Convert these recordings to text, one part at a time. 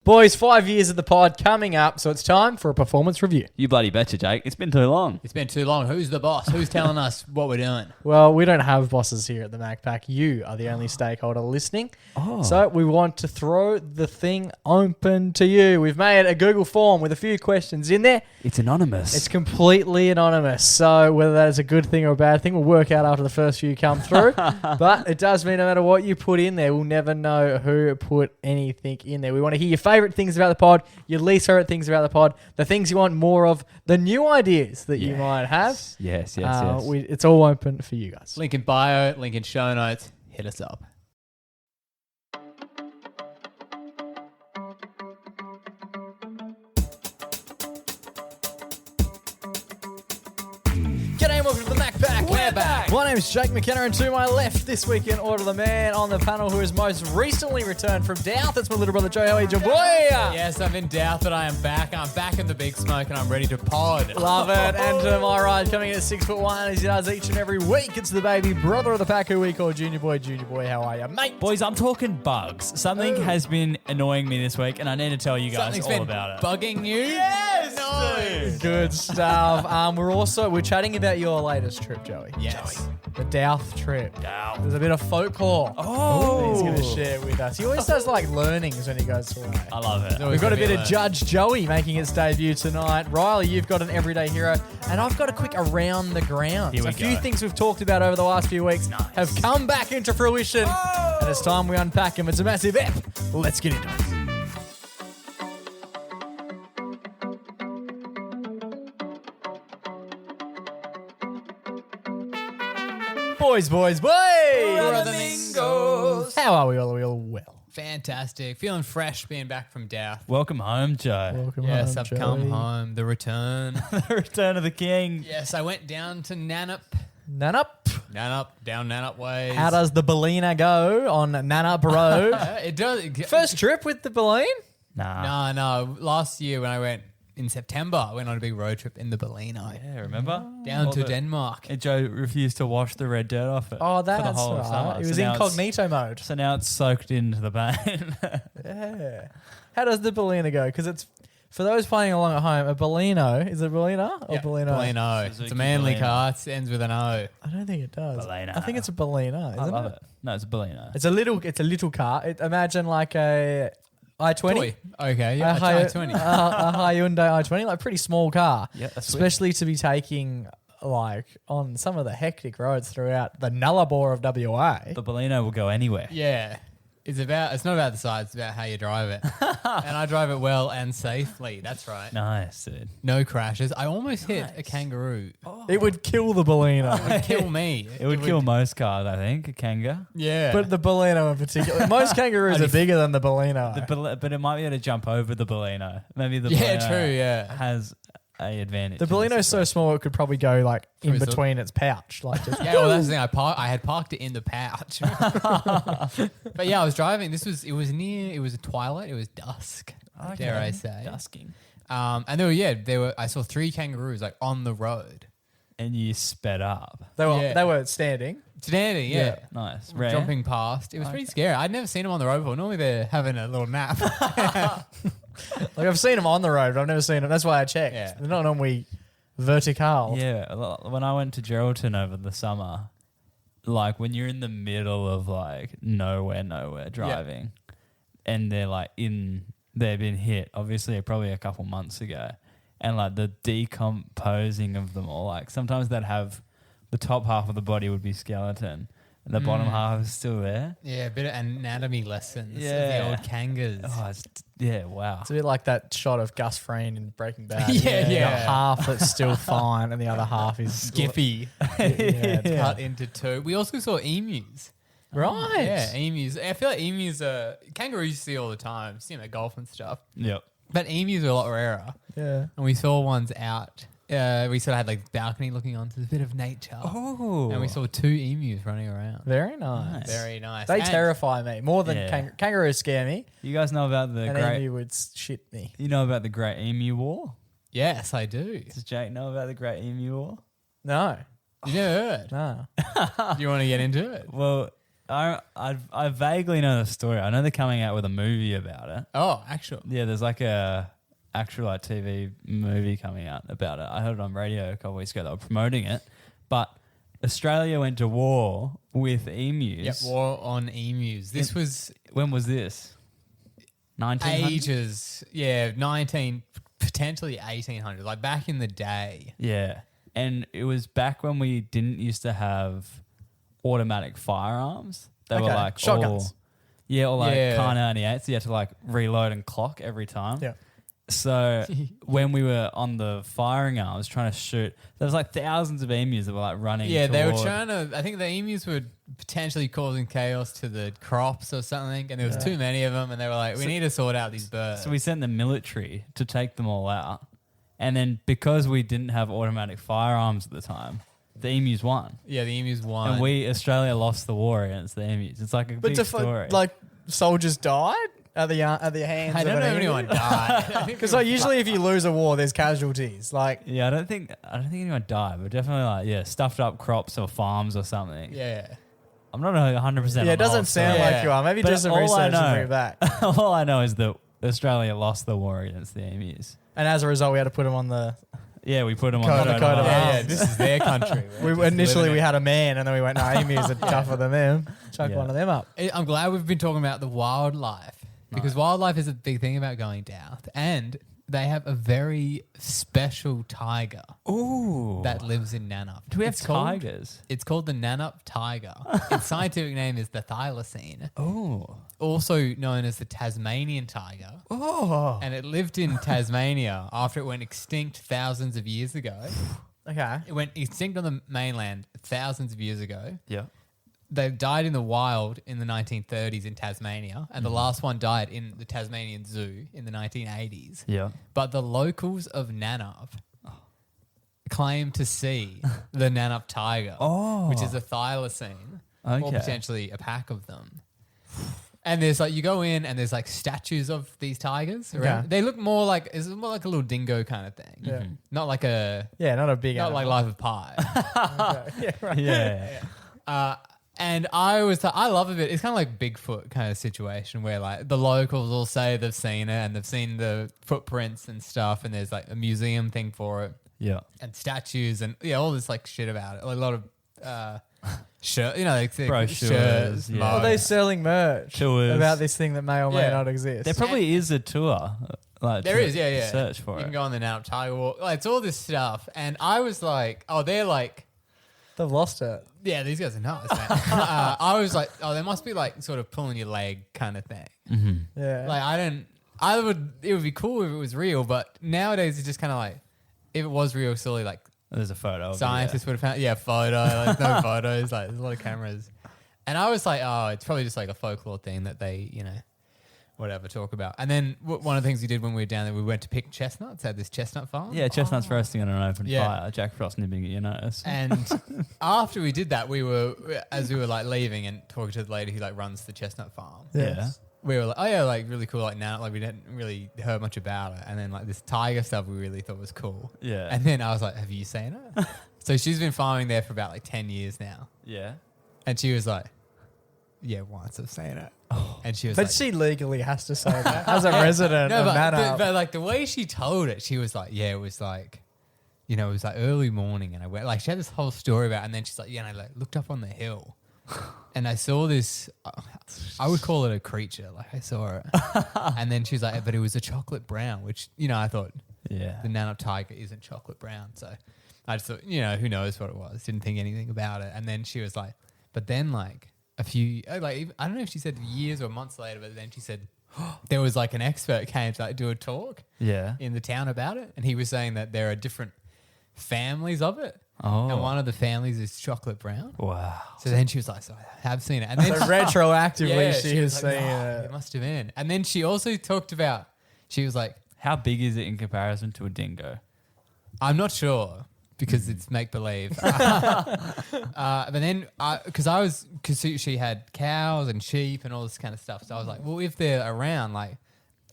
Boys, 5 years of the pod coming up, so it's time for a performance review. You bloody betcha, Jake. It's been too long. It's been too long. Who's the boss? Who's telling us what we're doing? Well, we don't have bosses here at the MacPack. You are the only stakeholder listening. Oh. So we want to throw the thing open to you. We've made a Google form with a few questions in there. It's anonymous. It's completely anonymous. So whether that is a good thing or a bad thing, we'll work out after the first few come through. But it does mean no matter what you put in there, we'll never know who put anything in there. We want to hear your favourite things about the pod, your least favourite things about the pod, the things you want more of, the new ideas that you might have. Yes. It's all open for you guys. Link in bio, link in show notes. Hit us up. G'day and welcome to the MacPack. We're back. My name is Jake McKenna, and to my left this week in order, the man on the panel who has most recently returned from Doubt. That's my little brother Joe. How are you, Joe boy? Yes, I'm in doubt that I am back. I'm back in the big smoke and I'm ready to pod. Love it. And to my right, coming in at 6'1", as he does each and every week, it's the baby brother of the pack who we call Junior Boy. Junior Boy, how are you, mate? Boys, I'm talking bugs. Something has been annoying me this week, and I need to tell you guys Something's all been about it. bugging you? Yes! No. Good stuff. We're chatting about your latest trip, Joey. Yes. The Doubt trip. Doubt. There's a bit of folklore. Oh. He's going to share with us. He always does like learnings when he goes away. I love it. always We've got a gonna bit be of Judge Joey making its debut tonight. Riley, you've got an everyday hero. And I've got a quick around the ground. Here we A few go. things we've talked about over the last few weeks have come back into fruition. And it's time we unpack them. It's a massive ep. Let's get into it. Boys. Brothers. How are we all? Are we all well? Fantastic. Feeling fresh being back from doubt. Welcome home, Joe. Welcome Yes, home, I've come Joey. home. The return. The return of the king. Yes, I went down to Nannup. Nannup. Down Nannup ways. How does the Bellina go on Nannup Road? It does. First trip with the Belline? Nah. No. Last year when I went in September, I went on a big road trip in the Bellino. Yeah, remember? Down All to the- Denmark. And Joe refused to wash the red dirt off it. Oh, for the that's whole of summer. right. It was So now it's- incognito mode. So now it's soaked into the paint. Yeah. How does the Bellina go? Because it's, for those playing along at home, a Bellino. Is it Bellina or Bellino? Bellino. It's Suzuki a manly Bellino. car. It ends with an O. I don't think it does. Bellino. I think it's a Bellina, isn't I love it. No, it's a Bellino. It's a little car. Imagine like a i20. Toy. Okay, yeah, a, a Hy- i20. a Hyundai i20, like pretty small car. Yeah, that's Especially to be taking like on some of the hectic roads throughout the Nullarbor of WA. The Bellino will go anywhere. Yeah. It's not about the size, it's about how you drive it. And I drive it well and safely. That's right. Nice, dude. No crashes. I almost hit a kangaroo. It would kill the Bellina. It would kill me. It would kill most cars, I think. A Kanga. Yeah. But the Bellino in particular. Most kangaroos are bigger than the Bellino. But it might be able to jump over the Bellino. Maybe the Yeah, Bellino true, yeah. has a advantage. The in this Bellino's so situation. small it could probably go like in Through the- between its pouch. Like just Yeah, well, that's the thing. I had parked it in the pouch. But yeah, I was driving. It was twilight. It was dusk. Dare I say? Dusking. And I saw 3 kangaroos like on the road. And you sped up. they were Yeah. they were standing. Standing, yeah. Nice. Rare. Jumping past. It was pretty scary. I'd never seen them on the road before. Normally they're having a little nap. Like I've seen them on the road, but I've never seen them. That's why I checked. Yeah. They're not normally vertical. Yeah. When I went to Geraldton over the summer, like when you're in the middle of like nowhere driving, and they're like they've been hit, obviously probably a couple months ago, and like the decomposing of them all, like sometimes they'd have the top half of the body would be skeleton and the bottom half is still there. Yeah, a bit of anatomy lessons of the Yeah. old kangas. Oh, wow. It's a bit like that shot of Gus Fring in Breaking Bad. Yeah, You got yeah. half that's still fine, and the other half is Skiffy. Yeah, Cut into 2. We also saw emus. right. Yeah, emus. I feel like emus are... Kangaroos you see all the time. See them at golf and stuff. Yep. But emus are a lot rarer. Yeah. And we saw ones out. We sort of had like balcony looking onto a bit of nature. Oh. And we saw 2 emus running around. Very nice. Very nice. They And- terrify me more than Yeah. kangaroos scare me, You guys know about the and great... emu would shit me. You know about the Great Emu War? Yes, I do. Does Jake know about the Great Emu War? No, You never heard? no. Do you want to get into it? Well, I vaguely know the story. I know they're coming out with a movie about it. Oh, actual. Yeah, there's like a actual like TV movie coming out about it. I heard it on radio a couple weeks ago. They were promoting it, but Australia went to war with emus. Yep, war on emus. This was When was this? 1900? ages. Yeah, 19, potentially 1800, like back in the day. Yeah, and it was back when we didn't used to have automatic firearms. They were Okay, like shotguns. or like Yeah. Kar 98. So you had to like reload and clock every time. Yeah. So when we were on the firing arms trying to shoot, there was like thousands of emus that were like running. Yeah, they were toward- trying to. I think the emus were potentially causing chaos to the crops or something, and there was too many of them, and they were like, "We need to sort out these birds." So we sent the military to take them all out, and then because we didn't have automatic firearms at the time, the emus won, yeah, the emus won. and Australia lost the war against the emus. It's like a But big story. like soldiers died at the hands. I don't of know an if anyone died. Because like usually if you lose a war, there's casualties. Like yeah, I don't think anyone died, but definitely like stuffed up crops or farms or something. Yeah. I'm not 100%. yeah, it doesn't sound story. like you are. Maybe But do some all I research and know- bring it back. All I know is that Australia lost the war against the emus. And as a result, we had to put them on the. Yeah, we put them on Coat the of coat of arms. Yeah, arms. this is their country. Initially we had a man, and then we went, "No, emus are tougher than them." Chuck Yeah. one of them up. I'm glad we've been talking about the wildlife because wildlife is a big thing about going south, and they have a very special tiger Ooh. that lives in Nannup. Do we have It's called- tigers? It's called the Nannup Tiger. Its scientific name is the thylacine, Oh. also known as the Tasmanian tiger. Oh, And it lived in Tasmania after it went extinct thousands of years ago. okay. It went extinct on the mainland thousands of years ago. Yeah. They died in the wild in the 1930s in Tasmania, and the last one died in the Tasmanian Zoo in the 1980s. Yeah. But the locals of Nannup claim to see the Nannup tiger, which is a thylacine, or Okay. potentially a pack of them. And there's like, you go in and there's like statues of these tigers. Around. Okay. They look more like, it's more like a little dingo kind of thing. Yeah. Not like a, Yeah, not a big. not like animal. Life of Pi. Okay. Yeah, right. Yeah. And I love it. It's kind of like Bigfoot kind of situation where like the locals will say they've seen it and they've seen the footprints and stuff, and there's like a museum thing for it Yeah. and statues and all this like shit about it. A lot of shirt, like Brochures, shirts, yeah. Are mugs. they selling merch Tours. about this thing that may or may Yeah. not exist? There probably is a tour. Like There to is, yeah. Search for You it. can go on the Nannup Tiger Walk. Like, it's all this stuff, and I was like, oh, they're like. They've lost it. Yeah, these guys are nuts, man. I was like, oh, they must be like sort of pulling your leg kind of thing. Mm-hmm. Yeah. Like, it would be cool if it was real, but nowadays it's just kind of like, if it was real, silly, like There's a photo. Of scientists would have found, photo, like no photos, like there's a lot of cameras. And I was like, oh, it's probably just like a folklore thing that they, whatever, talk about. And then one of the things we did when we were down there, we went to pick chestnuts at this chestnut farm. Yeah, chestnuts roasting on an open Yeah. fire. Jack Frost nibbling at your nose. And after we did that, as we were like leaving and talking to the lady who like runs the chestnut farm, Yes. we were like, oh yeah, like really cool. Like now, like we didn't really heard much about it. And then like this tiger stuff we really thought was cool. Yeah. And then I was like, have you seen it? So she's been farming there for about like 10 years now. Yeah. And she was like, yeah, once I've seen it. And she was But like, she legally has to say that as a resident no, of but, Nannup. but like the way she told it, she was like, yeah, it was like, it was like early morning, and I went like she had this whole story about it, and then she's like, yeah, and I like looked up on the hill, and I saw this. I would call it a creature, like I saw it, and then she's like, but it was a chocolate brown, which I thought Yeah. the Nannup Tiger isn't chocolate brown, so I just thought, who knows what it was, didn't think anything about it, and then she was like, but then like a few, like I don't know if she said years or months later, but then she said there was like an expert came to like do a talk Yeah. in the town about it, and he was saying that there are different families of it, Oh. and one of the families is chocolate brown. Wow. So then she was like, so I have seen it, and then So retroactively, yeah, she has was seen like, "Oh, it. it must have been. And then she also talked about, she was like, How big is it in comparison to a dingo? I'm not sure because it's make believe. But then, because she had cows and sheep and all this kind of stuff, so I was like, well, if they're around, like,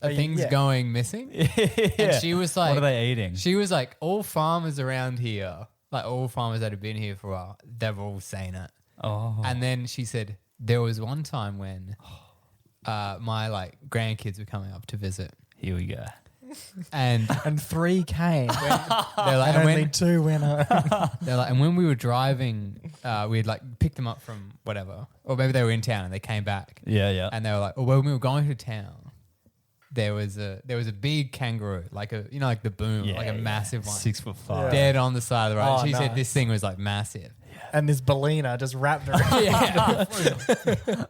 are things yeah. going missing? Yeah. And she was like, what are they eating? She was like, all farmers around here, like all farmers that have been here for a while, they've all seen it. Oh. And then she said, there was one time when my like grandkids were coming up to visit, Here we go. and And 3 came. they're like, And and only when, 2 went home. they're like, and when we were driving, we'd like pick them up from whatever, or maybe they were in town and they came back, Yeah. and they were like, oh, when we were going to town, there was a big kangaroo, like like the boom, like a massive one, 6'5". dead on the side of the road. Oh, She said nice. this thing was like massive. And this Belina just wrapped around. Yeah.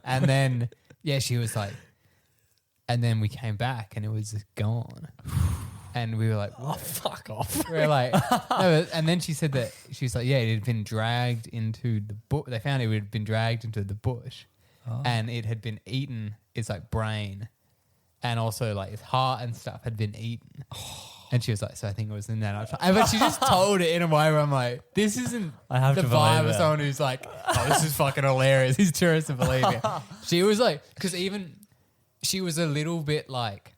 And then, she was like, and then we came back and it was just gone. And we were like, Oh, fuck off. we were like, no, and then she said that, she's like, it had been dragged into the bush. They found it had been dragged into the bush and it had been eaten, its like brain and also like its heart and stuff had been eaten. And she was like, so I think it was the Nannup Tiger. But she just told it in a way where I'm like, this isn't I have the to vibe believe of it. someone who's like, oh, this is fucking hilarious. These tourists are believing it. She was like, because even she was a little bit like,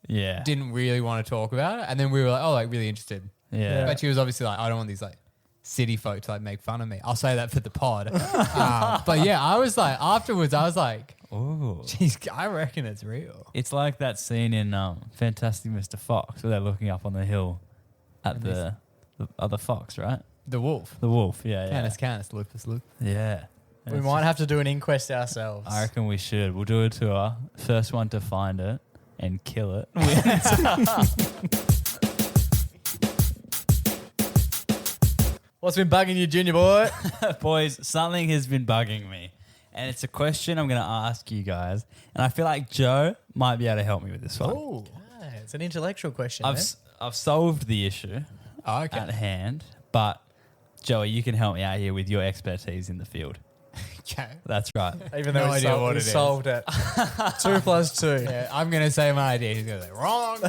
Yeah. didn't really want to talk about it. And then we were like, oh, like really interested. Yeah. But she was obviously like, I don't want these like city folk to like make fun of me. I'll say that for the pod. But yeah, I was like, afterwards, I was like, Ooh. geez, I reckon it's real. It's like that scene in Fantastic Mr. Fox where they're looking up on the hill at the other fox, right? The wolf. The wolf, yeah. Canis, lupus. Yeah. We might have to do an inquest ourselves. I reckon we should. We'll do a tour. First one to find it and kill it. What's been bugging you, Junior boy? Boys, something has been bugging me. And it's a question I'm going to ask you guys. And I feel like Joe might be able to help me with this one. Oh, it's an intellectual question. I've solved the issue Oh, okay. at hand. But, Joey, you can help me out here with your expertise in the field. Okay. That's right. Even No though idea what we it is. solved it. 2 plus 2. Yeah, I'm going to say my idea. He's going to say, wrong.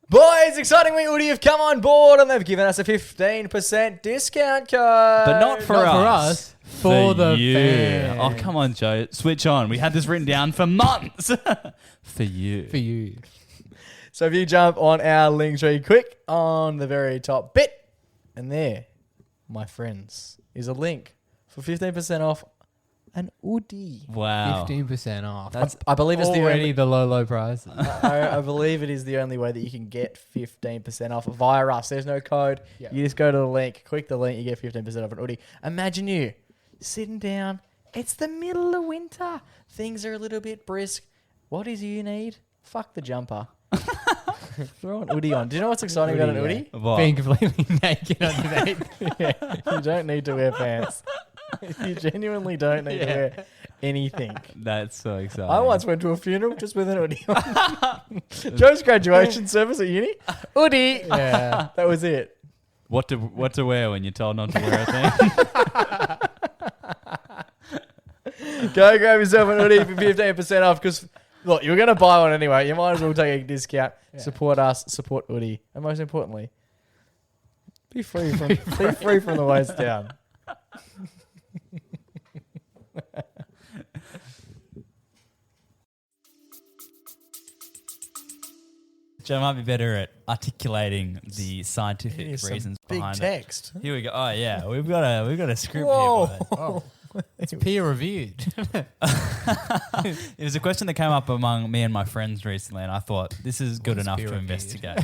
Boys, excitingly, Udi have come on board and they've given us a 15% discount code. But not for Not for us. us, for the you. fans. Oh, come on, Joe. Switch on. We had this written down for months. For you. For you. So if you jump on our link tree quick on the very top bit, and there, my friends, is a link for 15% off an Udi. Wow. 15% off. That's I believe it's already the low prices. I believe it is the only way that you can get 15% off via us. There's no code. Yeah. You just go to the link, click the link, you get 15% off an Udi. Imagine you sitting down. It's the middle of winter. Things are a little bit brisk. What is you need? Fuck the jumper. Throw an Udi on. Do you know what's exciting about an Udi? What? Being completely naked underneath. Yeah, you don't need to wear pants. You genuinely don't need to wear anything. That's so exciting. I once went to a funeral just with an Udi on. Joe's graduation service at uni. Udi. Yeah, that was it. What to wear when you're told not to wear a thing? Go grab yourself an Udi for 15% off because, look, you're going to buy one anyway. You might as well take a discount. Yeah. Support us. Support Udi. And most importantly, be free from the waist down. Joe might be better at articulating the scientific Here's some reasons big behind text. it. Here we go. Oh yeah, we've got a script Whoa. here. Boys. It's peer reviewed. It was a question that came up among me and my friends recently, and I thought this is good is enough peer to reviewed? investigate.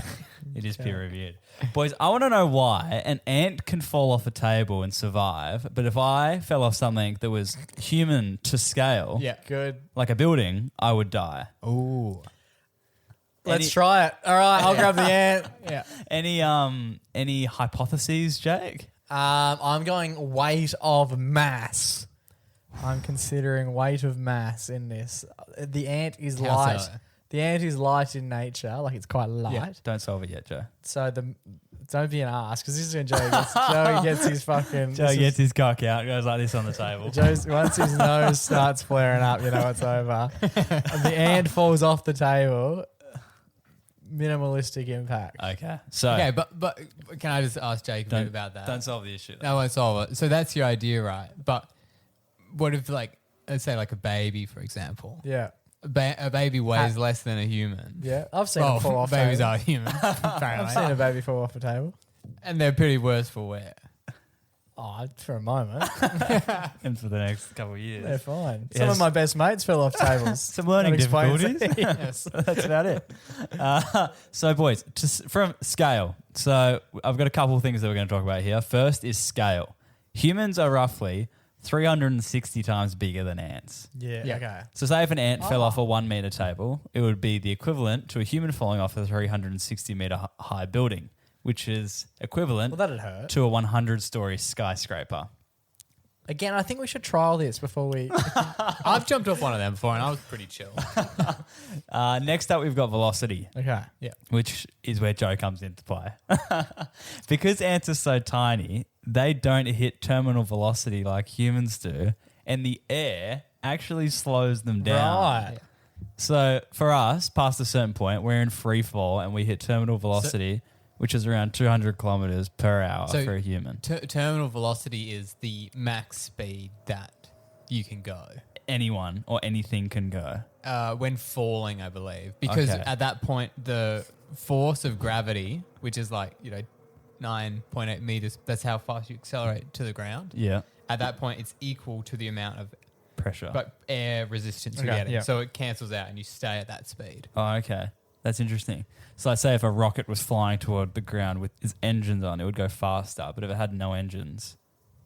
It is peer reviewed. Boys, I want to know why an ant can fall off a table and survive, but if I fell off something that was human to scale, Yeah. Good. like a building, I would die. Ooh. Let's try it. All right, I'll grab the ant. Yeah. Any hypotheses, Jake? I'm going weight of mass. I'm considering weight of mass in this. The ant is How light. so? The ant is light in nature, like it's quite light. Yeah. Don't solve it yet, Joe. So don't be an ass because this is when Joey gets his fucking. Joe gets his cock out, goes like this on the table. Once his nose starts flaring up, you know it's over. And the ant falls off the table. Minimalistic impact. Okay, so Okay, but can I just ask Jake a bit about that? don't solve the issue. No, I won't solve it. So that's your idea, right? But what if, like, let's say, like a baby, for example? Yeah. A baby weighs less than a human. Yeah. I've seen Well, them fall off babies table. are human, I've apparently. seen a baby fall off a table. And they're pretty worse for wear. Oh, for a moment. and for the next couple of years. They're fine. Some Yes. of my best mates fell off tables. Some learning That explains difficulties. it. Yes. That's about it. So, boys, from scale. So, I've got a couple of things that we're going to talk about here. First is scale. Humans are roughly 360 times bigger than ants. Yeah, Yeah. okay. So, say if an ant fell off a 1 meter table, it would be the equivalent to a human falling off a 360 meter high building, which is equivalent Well, that'd hurt. to a 100-story skyscraper. Again, I think we should trial this before we... I've jumped off one of them before and I was pretty chill. Next up, we've got velocity. Okay. Yeah. Which is where Joe comes into play. Because ants are so tiny, they don't hit terminal velocity like humans do, and the air actually slows them down. Right. So for us, past a certain point, we're in free fall and we hit terminal velocity, which is around 200 kilometers per hour So- for a human. Terminal velocity is the max speed that you can go Anyone or anything can go. when falling, I believe, because Okay. at that point the force of gravity, which is 9.8 meters, that's how fast you accelerate to the ground. Yeah. At that point, it's equal to the amount of Pressure. air resistance you're Okay, getting. yeah. So it cancels out and you stay at that speed. Oh, okay. That's interesting. So let's say if a rocket was flying toward the ground with its engines on, it would go faster. But if it had no engines,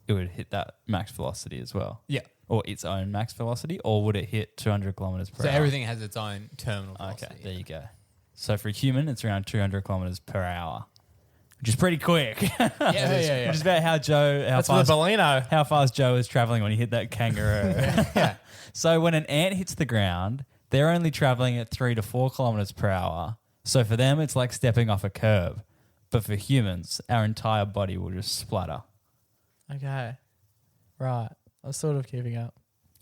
it would hit that max velocity as well. Yeah. Or its own max velocity, or would it hit 200 kilometers per So hour? everything has its own terminal Okay, velocity. there you go. So for a human, it's around 200 kilometers per hour, which is pretty quick. Yeah. Which is about how That's with a Bellino. how fast Joe is traveling when he hit that kangaroo. Yeah. So when an ant hits the ground, they're only traveling at 3 to 4 kilometers per hour. So for them, it's like stepping off a curb. But for humans, our entire body will just splatter. Okay. Right. I was sort of keeping up.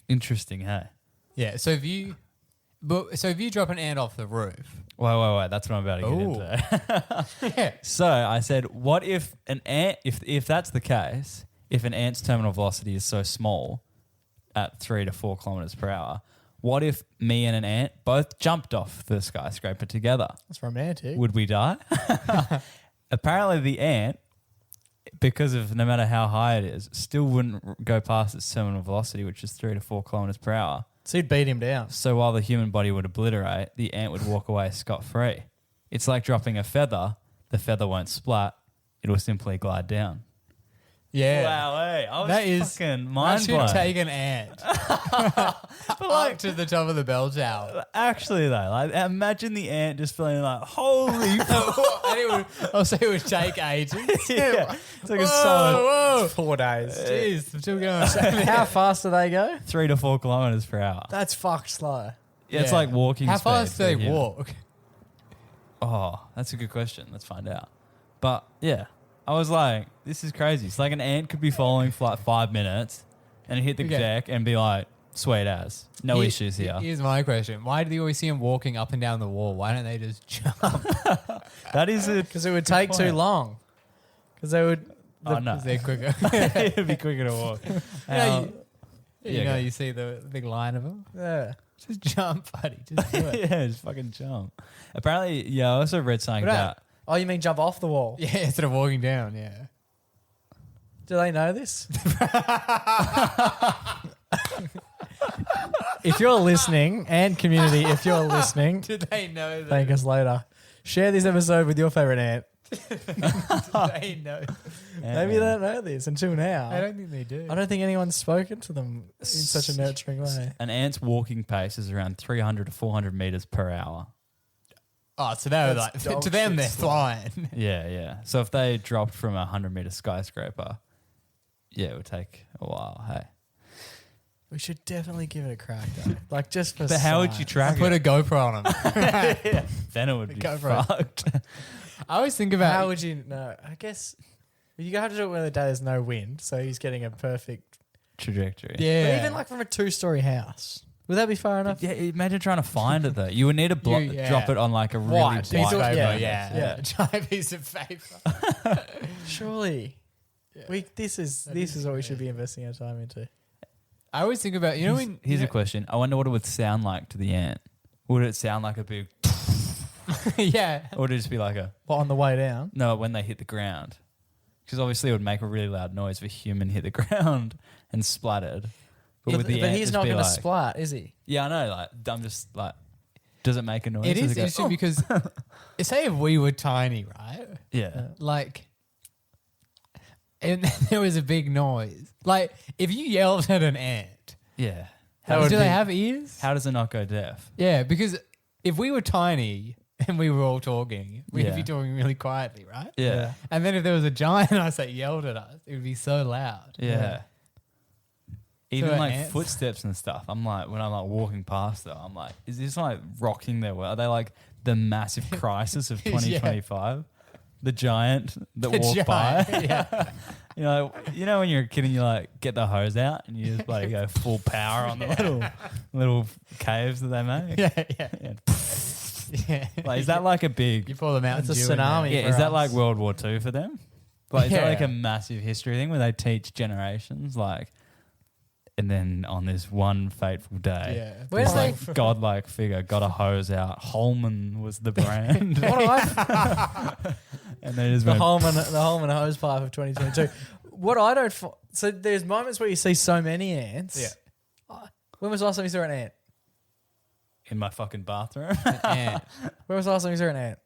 Interesting, hey? Yeah. So if you drop an ant off the roof, Wait. That's what I'm about to get Ooh. into. yeah. So I said, what if an ant, if that's the case, if an ant's terminal velocity is so small at 3 to 4 kilometers per hour, what if me and an ant both jumped off the skyscraper together? That's romantic. Would we die? Apparently the ant, because of no matter how high it is, still wouldn't go past its terminal velocity, which is 3 to 4 kilometers per hour. So you'd beat him down. So while the human body would obliterate, the ant would walk away scot-free. It's like dropping a feather. The feather won't splat. It will simply glide down. Yeah. Wow, hey, I was That is fucking I mind should blown. take an ant up to the top of the bell tower. Actually, though, like imagine the ant just feeling like, holy fuck. And it would take ages. Yeah. It's like a Whoa, solid whoa. 4 days. Jeez, I'm still going. How fast do they go? 3 to 4 kilometers per hour. That's fucked slow. Yeah, it's Yeah. like walking How speed fast for do a they human. walk? Oh, that's a good question. Let's find out. But yeah, I was like, this is crazy. It's like an ant could be falling for like 5 minutes and hit the Okay. deck and be like, sweet as. No issues here. Here's my question. Why do you always see them walking up and down the wall? Why don't they just jump? That is a. Because it would take too point. long. Because they would... Oh, no. They're quicker. It'd be quicker to walk. You go. you see the big line of them? Yeah. Just jump, buddy. Just do it. Yeah, just fucking jump. Apparently, yeah, I also read something What about. Oh, you mean jump off the wall? Yeah, instead of walking down, yeah. Do they know this? If you're listening, and community, if you're listening, Did they know that? thank us later. Share this episode with your favorite ant. Did they know? Maybe they don't know this until now. I don't think they do. I don't think anyone's spoken to them in such a nurturing way. An ant's walking pace is around 300 to 400 meters per hour. Oh, so they were like, That's dog to them, shit they're slow. flying. Yeah. So if they dropped from a 100-meter skyscraper, yeah, it would take a while. Hey, We should definitely give it a crack, though. Like, just for but how would you science. track Put it? a GoPro on them. Then it would be Go for it. fucked. I always think about How would you know? I guess you have to do it when the day there's no wind, so he's getting a perfect. Trajectory. yeah. But even like from a 2-story house, would that be far enough? Yeah, imagine trying to find it though. You would need to drop it on like a really White. piece of White. paper, Yeah. yeah. Yeah. Giant piece of paper. Surely, this is what we should be investing our time into. I always think about, when Here's a question. I wonder what it would sound like to the ant. Would it sound like a big, yeah. or would it just be like a But on the way down, no when they hit the ground? because obviously it would make a really loud noise if a human hit the ground and splattered. But he's not going to like, splat, is he? Yeah, I know. Like, I'm just like, does it make a noise? It Does is go, interesting because say if we were tiny, right? yeah. Like, and there was a big noise. Like, if you yelled at an ant, Yeah. do they have ears? How does it not go deaf? Yeah, because if we were tiny and we were all talking, we'd Yeah. be talking really quietly, right? Yeah. And then if there was a giant ass that yelled at us, it would be so loud. Yeah. Even So like ants- footsteps and stuff. I'm like, when I'm like walking past them, I'm like, is this like rocking their world? Are they like the massive crisis of Yeah. 2025? The giant that The walked by? giant, yeah. You know when you're a kid and you like get the hose out and you just like go full power on the little caves that they make? Yeah, yeah. Yeah. Yeah. Like, is that like a big... You pull them out. It's a and tsunami. Yeah, for is that us. like World War II for them? Like, is that like Yeah. a massive history thing where they teach generations, like, and then on this one fateful day, Yeah. Where's this like godlike figure got a hose out. Holman was the brand, What I and they just the went, Holman hose pipe of 2022. What I don't so there's moments where you see so many ants. Yeah. When was the last time you saw an ant? in my fucking bathroom. Ant. When was the last time you saw an ant?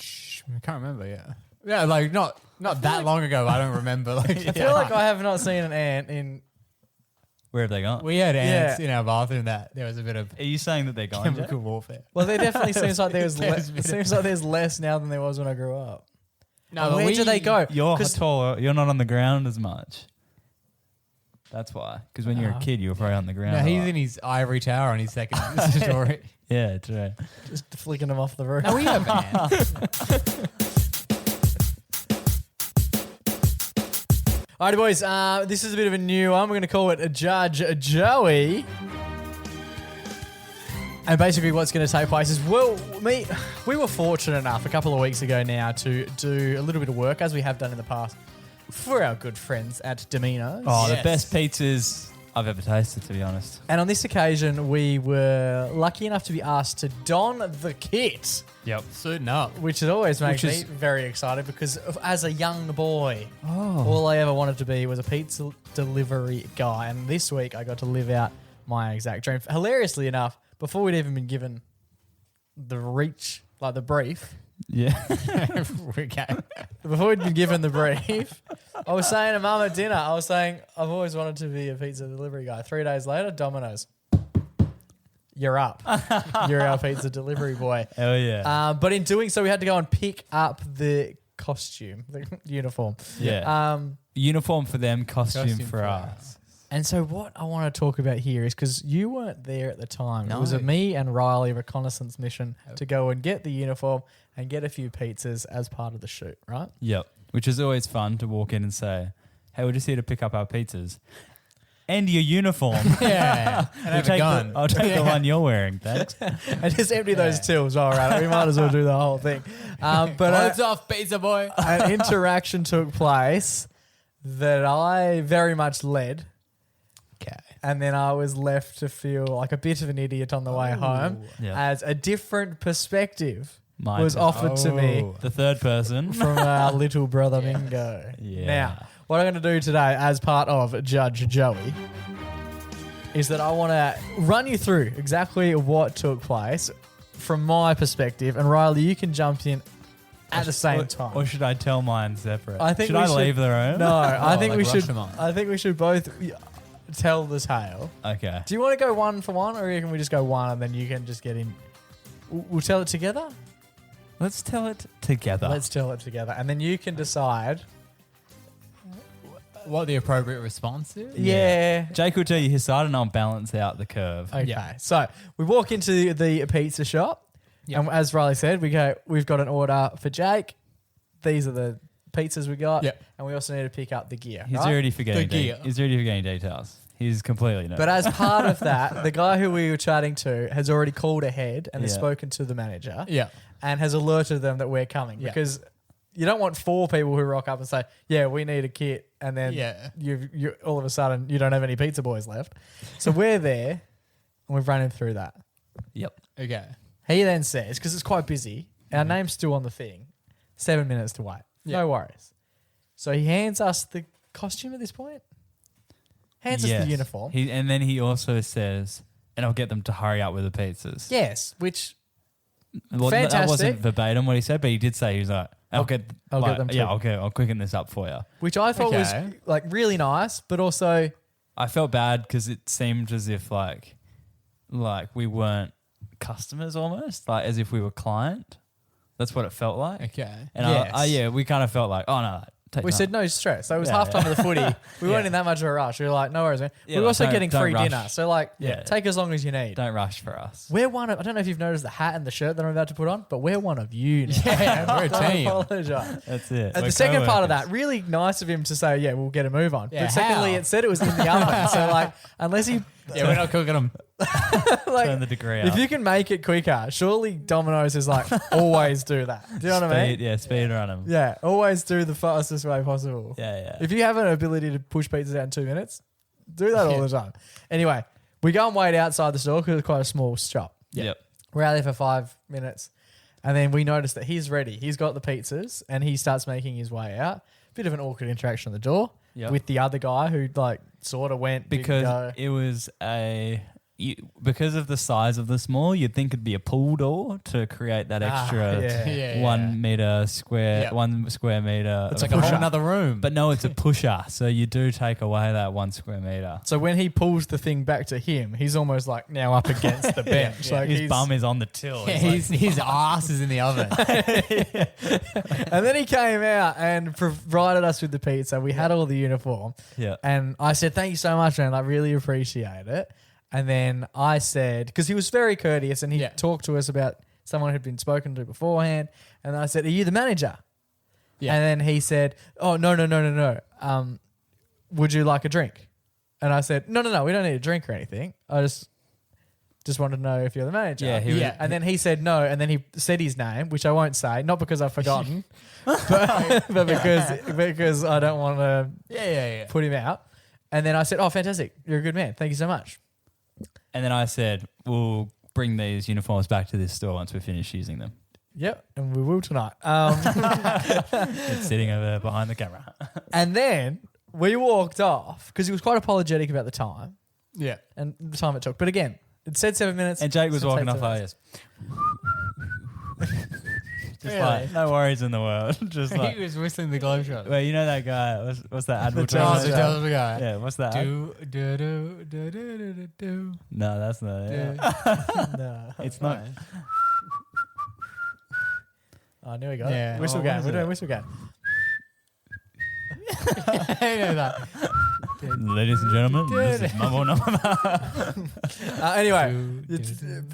I can't remember. Yeah. Yeah, like not that long ago. I don't remember. Like, I feel like I have not seen an ant in. Where have they gone? we had ants Yeah. in our bathroom that there was a bit of Are you saying that they're gone? chemical Jack? warfare. Well, there definitely seems like there's There's a bit of- seems like there's less now than there was when I grew up. No, And but where do they go? You're 'Cause- taller. You're not on the ground as much. That's why. Because when you're a kid, you were probably on the ground. No, a he's lot. in his ivory tower on his second story. Yeah, true. Just flicking them off the roof. No, we have ants. Alrighty, boys. This is a bit of a new one. We're going to call it Judge Joey. And basically, what's going to take place is, we were fortunate enough a couple of weeks ago now to do a little bit of work, as we have done in the past, for our good friends at Dominos. Oh, Yes. the best pizzas I've ever tasted, to be honest. And on this occasion, we were lucky enough to be asked to don the kit, Yep. Suiting up. which it always makes Which me is- very excited because as a young boy, Oh. all I ever wanted to be was a pizza delivery guy. And this week, I got to live out my exact dream. Hilariously enough, before we'd even been given the reach, like the brief, Yeah. Okay. before we'd been given the brief, I was saying to Mum at dinner, I was saying, I've always wanted to be a pizza delivery guy. 3 days later, Domino's. You're up. You're our pizza delivery boy. Hell yeah. But in doing so, we had to go and pick up the costume, the uniform. yeah. Uniform for them, costume, Costume for for us. And so what I want to talk about here is because you weren't there at the time. No. It was a me and Riley reconnaissance mission to go and get the uniform and get a few pizzas as part of the shoot, right? Yep. Which is always fun to walk in and say, hey, we're just here to pick up our pizzas. And your uniform. Yeah. And have a gun. I'll take the one you're wearing, thanks. And just empty those tills. All right, we might as well do the whole thing. But Loads off, pizza boy. an interaction took place that I very much led. Okay. And then I was left to feel like a bit of an idiot on the way home Yeah. as a different perspective Mine was too. offered to me The third person. from our little brother Mingo. Yeah. Now, what I'm going to do today as part of Judge Joey is that I want to run you through exactly what took place from my perspective. And Riley, you can jump in at the same time. Or should I tell mine separate? I think should we I should- leave their own? No, I Oh, think like we rush should. them on. I think we should both tell the tale. Okay. Do you want to go one for one, or can we just go one and then you can just get in? We'll tell it together. Let's tell it together. Let's tell it together, and then you can decide. What the appropriate response is? Yeah. Jake will tell you his side and I'll balance out the curve. Okay. Yeah. So we walk into the pizza shop, Yep. and as Riley said, we've got an order for Jake. These are the pizzas we got, Yep. and we also need to pick up the gear. He's right? already forgetting The gear. He's already forgetting details. He's completely no. But as part of that, the guy who we were chatting to has already called ahead and has Yeah. spoken to the manager. Yeah. And has alerted them that we're coming Yeah. because you don't want 4 people who rock up and say, "Yeah, we need a kit," and then Yeah. you all of a sudden you don't have any pizza boys left. So we're there, and we've run him through that. Yep. Okay. He then says, because it's quite busy, our name's still on the thing, 7 minutes to wait. Yeah. No worries. So he hands us the costume at this point. Hands us Yes. the uniform. And then he also says, and I'll get them to hurry up with the pizzas. Yes, which Well, that fantastic. wasn't verbatim what he said, but he did say, he was like, I'll get them too. Yeah, I'll quicken this up for you. which I thought was Okay. like really nice, but also I felt bad because it seemed as if like we weren't customers almost, like as if we were client. That's what it felt like. Okay. And Yes. we kind of felt like, oh no, take we time. said no stress. So it was Yeah, halftime of the footy. We weren't in that much of a rush. We were like, no worries, man. Yeah, we were like, also don't- getting don't free rush. dinner. So like, Yeah. take as long as you need. Don't rush for us. We're one of, I don't know if you've noticed the hat and the shirt that I'm about to put on, but we're one of you now. Yeah, we're a Don't team. apologise. That's it. And We're the second part of co-workers. that, really nice of him to say, yeah, we'll get a move on. Yeah, but secondly, how? it said it was in the oven. So like, unless he, Yeah, we're not cooking them. like, Turn the degree if up. you can make it quicker, surely Domino's is like, always do that. Do you know what I mean? Yeah, speed run them. Yeah, always do the fastest way possible. Yeah. If you have an ability to push pizzas out in 2 minutes, do that all the time. Anyway, we go and wait outside the store because it's quite a small shop. Yep. We're out there for 5 minutes. And then we notice that he's ready. He's got the pizzas and he starts making his way out. Bit of an awkward interaction on the door Yep. with the other guy who like sort of went didn't Because go. it was because of the size of the small, you'd think it'd be a pull door to create that extra yeah. 1 meter square, Yep. 1 square meter. It's of like a whole pusher. another room. But no, it's a pusher. So you do take away that 1 square meter. So when he pulls the thing back to him, he's almost like now up against the bench. Yeah. Like His he's- bum is on the till. yeah, It's like- his ass is in the oven. And then he came out and provided us with the pizza. We had all the uniform. yeah. And I said, thank you so much, man. I really appreciate it. And then I said, because he was very courteous and he Yeah. talked to us about someone who'd been spoken to beforehand. And then I said, are you the manager? Yeah. And then he said, oh, no. Would you like a drink? And I said, no. We don't need a drink or anything. I just wanted to know if you're the manager. Yeah, he was- And then he said no. And then he said his name, which I won't say, not because I've forgotten, but because I don't want to Yeah. put him out. And then I said, oh, fantastic. You're a good man. Thank you so much. And then I said, we'll bring these uniforms back to this store once we finish using them. Yep. And we will tonight. It's sitting over there behind the camera. And then we walked off because he was quite apologetic about the time Yeah. and the time it took. But again, it said 7 minutes. And Jake was so walking take off 7 like minutes. this. Just Really? like, no worries in the world. Just like, He was whistling the globe shot. well, you know that guy, what's that The advertisement? Jones Jones guy. Yeah, what's that? ad? Do. No, that's not it. No. It's not. Oh, now we got Yeah. it. Whistle Oh, what game. is We're doing it? whistle game. Ladies and gentlemen, this is Mumble Number. Anyway,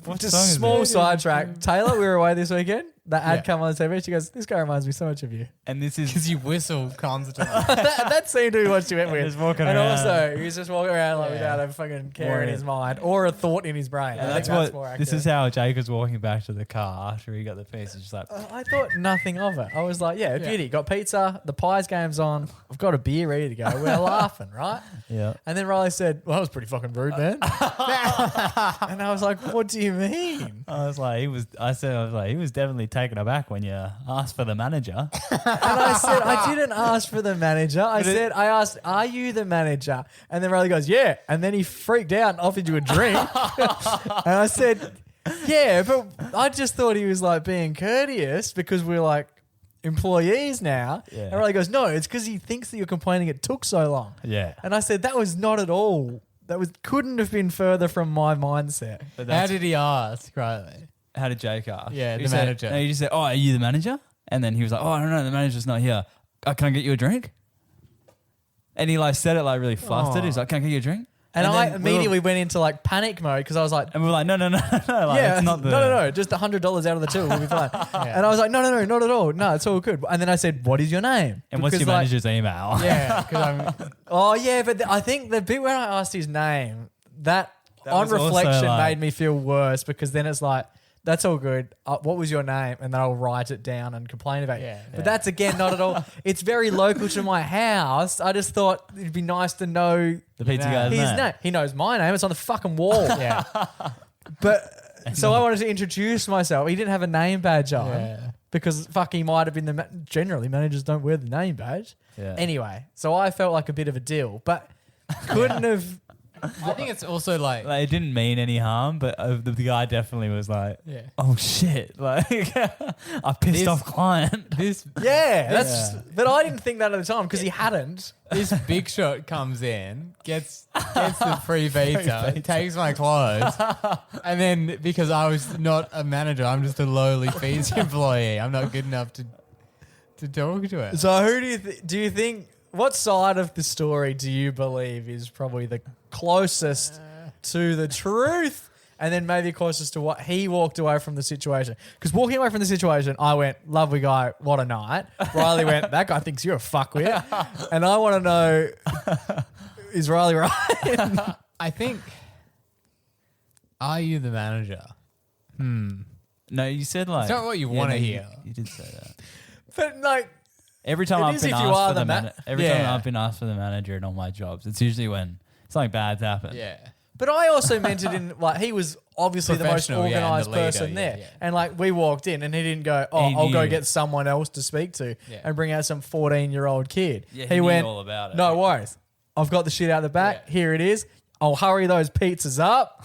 What just song is small it? sidetrack. Taylor, we were away this weekend. The ad Yeah. come on the TV. She goes, this guy reminds me so much of you. And this is Because you whistle constantly. that seemed to be what she went with. Just walking And around. also, he was just walking around like Yeah. without a fucking care in Worried. his mind or a thought in his brain. And I think that's more what. This accurate. is how Jake was walking back to the car after he got the piece. It's just like, I thought nothing of it. I was like, yeah, beauty. Got pizza. The pies game's on. I've got a beer ready to go. We're laughing, right? yeah. And then Riley said, well, that was pretty fucking rude, man. And I was like, what do you mean? I was like, he was definitely taken aback when you asked for the manager. And I said, I didn't ask for the manager. I asked, are you the manager? And then Riley goes, yeah. And then he freaked out and offered you a drink. And I said, yeah, but I just thought he was like being courteous because we're like employees now. Yeah. And Riley goes, no, it's because he thinks that you're complaining it took so long. Yeah. And I said, that was not at all. Couldn't have been further from my mindset. But How that's, did he ask, Riley? how did Jake ask? Yeah, He the said- manager. No, he just said, oh, are you the manager? And then he was like, oh, I don't know, the manager's not here. Can I get you a drink? And he like said it like really flustered. Oh. He's like, can I get you a drink? And I then we immediately went into like panic mode because I was like, And we were like, no. Like, yeah, it's not the... no, just $100 out of the till, we'll be fine. And I was like, no, not at all. No, it's all good. And then I said, what is your name? And what's Because, your like, manager's email? Yeah, because I'm. Oh, yeah, but I think the bit where I asked his name, that on was also, reflection like- made me feel worse because then it's like, that's all good. What was your name? And then I'll write it down and complain about Yeah. it. But that's, again, not at all. It's very local to my house. I just thought it'd be nice to know The pizza know. guy's his name. name. He knows my name. It's on the fucking wall. Yeah. But so I wanted to introduce myself. He didn't have a name badge on Yeah. because fuck, he might have been generally managers don't wear the name badge. Yeah. Anyway, so I felt like a bit of a deal, but couldn't have. I think it's also like Like, it didn't mean any harm, but the guy definitely was like, yeah. oh shit, like I pissed off client. This Yeah, that's. But I didn't think that at the time because he hadn't. this big shot comes in, gets the free pizza, takes my clothes, and then because I was not a manager, I'm just a lowly pizza employee. I'm not good enough to talk to her. So who do you think? What side of the story do you believe is probably the closest to the truth, and then maybe closest to what he walked away from the situation? Because walking away from the situation, I went, lovely guy, what a night. Riley went, that guy thinks you're a fuckwit. And I want to know, is Riley right? I think. Are you the manager? No, you said like It's not what you want to hear. You did say that. But like, Every time It I've is been if you asked are for the the ma- every Yeah. time I've been asked for the manager in all my jobs, it's usually when something bad's happened. Yeah. but I also meant it in like he was obviously the most Professional, yeah, and the organised leader, person yeah, there, yeah. and like we walked in and he didn't go, oh, He I'll go knew. get someone else to speak to Yeah. and bring out some 14-year-old kid. Yeah, he he knew went, all about it. no worries, I've got the shit out the back. Yeah. Here it is. I'll hurry those pizzas up.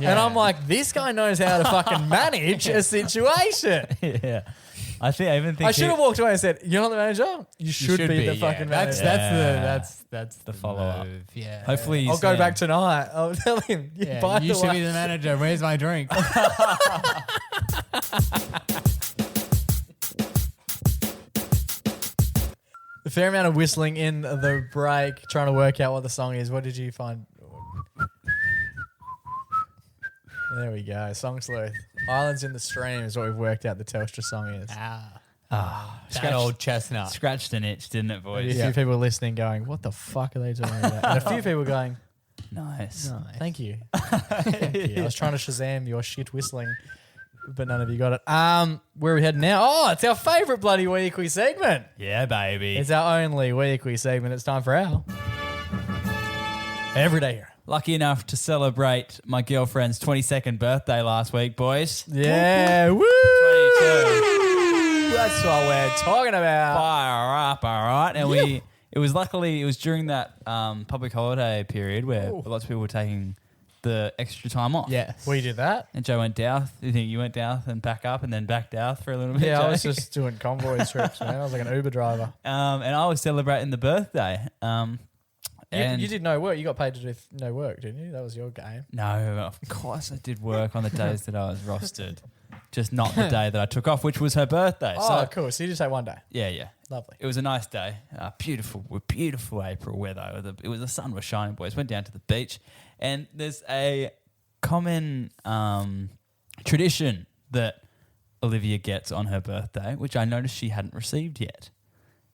And I'm like, this guy knows how to fucking manage a situation. yeah. I even think I should have walked away and said, "You're not the manager. You should be the fucking manager." That's the follow-up. move, yeah. Hopefully, I'll go back tonight. I'll tell him. Yeah, by you the should way, be the manager. Where's my drink? a fair amount of whistling in the break, trying to work out what the song is. What did you find? There we go. Song sleuth. Islands in the Stream is what we've worked out the Telstra song is. That old chestnut. scratched an itch, didn't it, A boys? few people listening going, what the fuck are they talking about? And a few people going, Nice. thank you. Thank you. I was trying to Shazam your shit whistling, but none of you got it. Where are we heading now? Oh, it's our favourite bloody weekly segment. Yeah, baby. It's our only weekly segment. It's time for our Everyday Hero. Lucky enough to celebrate my girlfriend's 22nd birthday last week, boys. Yeah, woo! 22. That's what we're talking about. Fire up, all right. And it was during that public holiday period where lots of people were taking the extra time off. Yes. We did that. And Joe went Douth. You think you went Douth and back up and then back Douth for a little bit? Yeah, I Joe? was just doing convoy trips, man. I was like an Uber driver. And I was celebrating the birthday. And You did no work. You got paid to do no work, didn't you? That was your game. No, of course I did work on the days that I was rostered. Just not the day that I took off, which was her birthday. Oh, So cool. So you just take one day. yeah. Lovely. It was a nice day. Beautiful April weather. The sun was shining, boys. Went down to the beach. And there's a common tradition that Olivia gets on her birthday, which I noticed she hadn't received yet.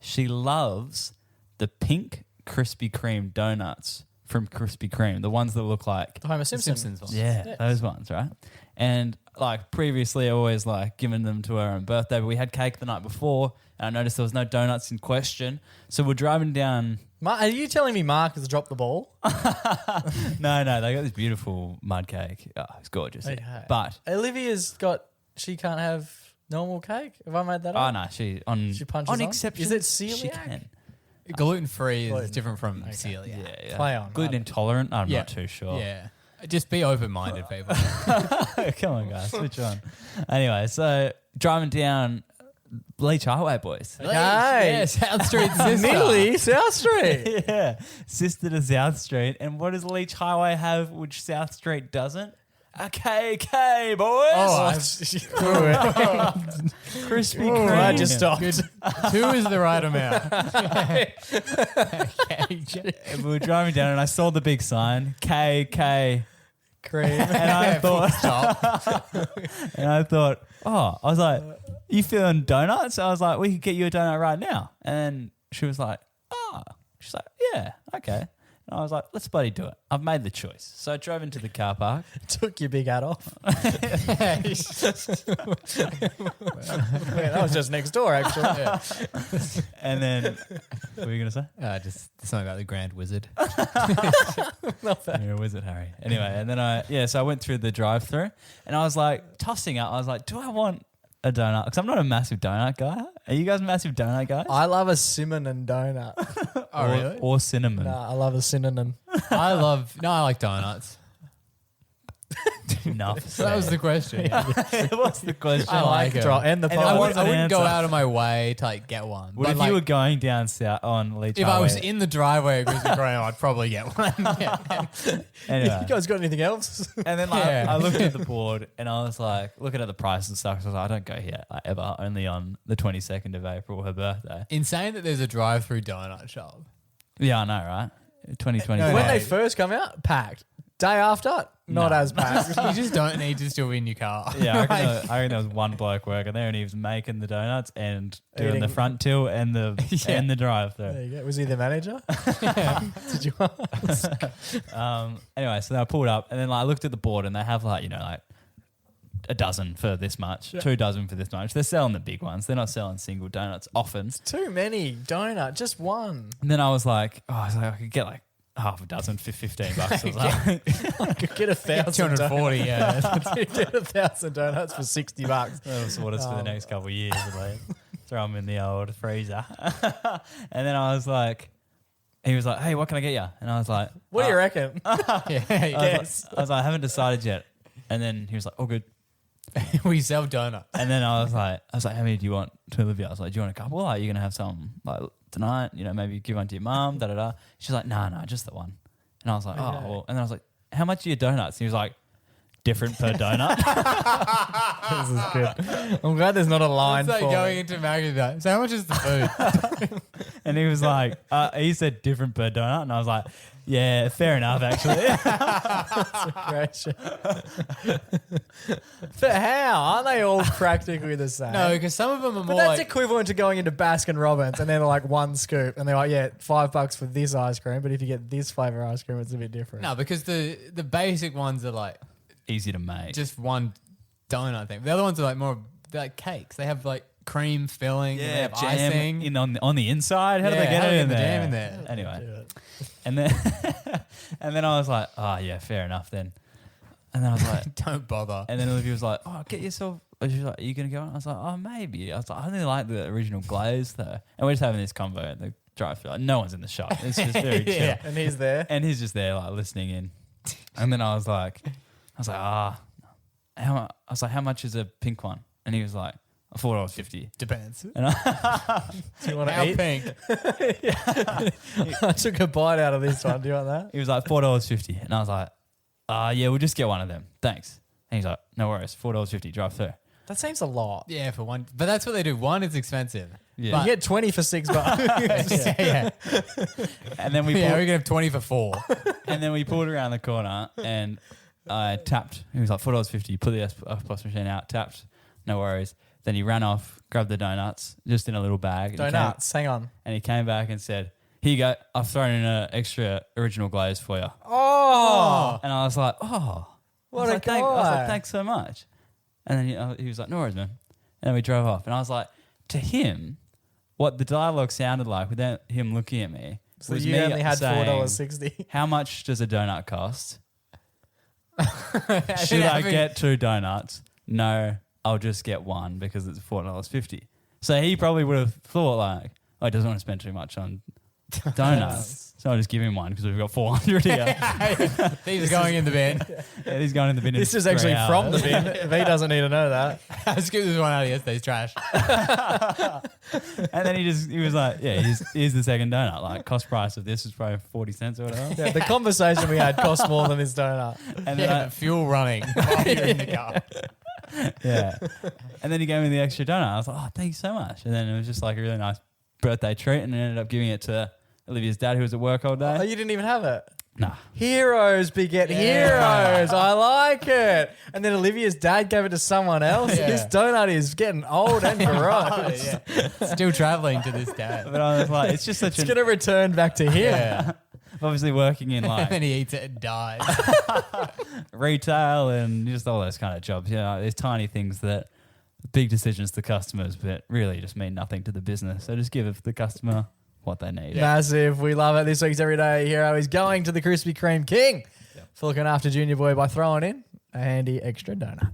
She loves the pink Krispy Kreme donuts from Krispy Kreme, the ones that look like The Homer Simpson. Simpsons one. yeah, those ones, right? And like previously, I always like given them to her on birthday, but we had cake the night before, and I noticed there was no donuts in question. So we're driving down. Are you telling me Mark has dropped the ball? No, they got this beautiful mud cake. Oh, it's gorgeous. Okay. But She can't have normal cake? Have I made that oh up? no, she punches on on? exceptions. Is it She celiac? can. Gluten-free Gluten. is different from Okay. celiac. Yeah. Play on. Gluten intolerant. I'm Yeah. not too sure. Yeah. Just be open-minded, people. Come on, guys, switch on. Anyway, so driving down Leach Highway, boys. Okay. Yeah, South Street sister. Nearly South Street. Yeah, sister to South Street. And what does Leach Highway have which South Street doesn't? A KK, boys. Oh, Krispy Ooh, Kreme. I just stopped. Two is the right amount. And we were driving down and I saw the big sign, KK. Cream. And I thought, I was like, you feeling donuts? I was like, we could get you a donut right now. And then she was like, she's like, yeah, okay. And I was like, let's bloody do it. I've made the choice. So I drove into the car park. Took your big hat off. That was just next door, actually. And then, what were you going to say? Just something about the Grand Wizard. You're a wizard, Harry. Anyway, and then so I went through the drive-thru and I was like tossing up. I was like, do I want a donut? Because I'm not a massive donut guy. Are you guys massive donut guys? I love a cinnamon donut. Oh, really? Or cinnamon. Nah, I love a cinnamon. I like donuts. Enough. So that was the question. What's the question? I like it. And the And I I pie. wasn't wouldn't go answer. out of my way to like get one. What But, if like, you were going down south on Leach if I was Highway? in the driveway at Krispy Kreme, I'd probably get one. Yeah. Anyway. You guys got anything else? And then Yeah. I looked at the board and I was like, looking at the price and stuff. So I was like, I don't go here like, ever. Only on the 22nd of April, her birthday. Insane that there's a drive-through donut shop. Yeah, I know, right? 2020. No, When no. they first come out, packed. Day after, not No. as packed. You just don't need to still be in your car. Yeah, I reckon there was one bloke working there and he was making the donuts and doing Eating. the front till and the Yeah. and the There drive-through. you go. Was he the manager? Did you ask? Anyway, so I pulled up and then like, I looked at the board and they have like, like a dozen for this much, 2 dozen for this much. They're selling the big ones. They're not selling single donuts often. Too many donut, just one. And then I was like, I could get like half a dozen for $15 or something. I could get 1,000. 240, yeah. Get 1,000 donuts for $60. That was what it's for the next couple of years. Like, throw them in the old freezer. And then I was like, he was like, hey, what can I get you? And I was like, What do you reckon? Yes. I was like, I haven't decided yet. And then he was like, oh, good. We sell donuts. And then I was like, how many do you want to Olivia? I was like, do you want a couple? Are you going to have some like tonight? Maybe give one to your mum, da-da-da. She's like, no, just the one. And I was like, Okay. oh, well. And then I was like, how much are your donuts? And he was like, different per donut. This is good. I'm glad there's not a line It's like for going into Maggie. So how much is the food? And he was like, he said different per donut. And I was like, yeah, fair enough, actually. Great shit. But how? Aren't they all practically the same? No, because some of them are But more that's like... equivalent to going into Baskin Robbins and they're like one scoop and they're like, yeah, $5 for this ice cream, but if you get this flavor ice cream, it's a bit different. No, because the basic ones are like Easy to make. just one donut thing. The other ones are like more they're like cakes. They have like cream filling. and they have jam icing. on the inside. How do they Yeah, get how it do they in get the there? jam in there? Anyway, and then and then I was like, oh yeah, fair enough then. And then I was like, Don't bother. and then Olivia was like, oh, get yourself. She was like, are you gonna go on? I was like, oh, maybe. I was like, I only like the original glaze though. And we're just having this convo at the drive-through. Like, no one's in the shop. It's just very chill. Yeah. And he's there. And he's just there like listening in. And then I was like, how much is a pink one? And he was like, $4.50. Depends. And Do you want How to eat? pink? I took a bite out of this one. Do you want that? he was like, $4.50. And I was like, yeah, we'll just get one of them. Thanks. And he's like, no worries, $4.50, drive through. That seems a lot. Yeah, for one. But that's what they do. One is expensive. Yeah. You get 20 for $6. yeah. And then we Yeah, pulled, we can have 20 for 4. and then we pulled around the corner and I tapped. He was like, $4.50. Put the F-Plus machine out, tapped. No worries. Then he ran off, grabbed the donuts, just in a little bag. And Donuts. Hang on. he came back and said, here you go. I've thrown in an extra original glaze for you. Oh, And I was like, oh. what I a was like, I was guy. like, thanks so much. And then he was like, no worries, man. And then we drove off. And I was like, to him, what the dialogue sounded like without him looking at me So was you me only had saying, $4.60. how much does a donut cost? And Should I having- get 2 donuts? No, I'll just get one because it's $4.50. So he probably would have thought like, oh, he doesn't want to spend too much on donuts. So I'll just give him one because we've got 400 here. These are going in the bin. And he's going in the bin. This in is 3 actually from the hours. bin. If he doesn't need to know that. I scooped this one out of yesterday's trash. And then he was like, yeah, here's the second donut. Like, cost price of this is probably 40 cents or whatever. Yeah, the conversation we had cost more than this donut. And Yeah, then but fuel running while you're in the car. yeah. And then he gave me the extra donut. I was like, oh, thank you so much. And then it was just like a really nice birthday treat. And I ended up giving it to Olivia's dad, who was at work all Oh, day. you didn't even have it. Nah. Heroes beget heroes. I like it. And then Olivia's dad gave it to someone else. Yeah. This donut is getting old and gross. Yeah. Still traveling to this day. But I was like, it's just such It's an... going to return back to him. Yeah. Obviously working in And then like he eats it and dies. retail and just all those kind of jobs. You know, there's tiny things that big decisions to customers, but really just mean nothing to the business. So just give the customer what they need. Massive. We love it. This week's Everyday Hero is going to the Krispy Kreme King for looking after Junior Boy by throwing in a handy extra donut.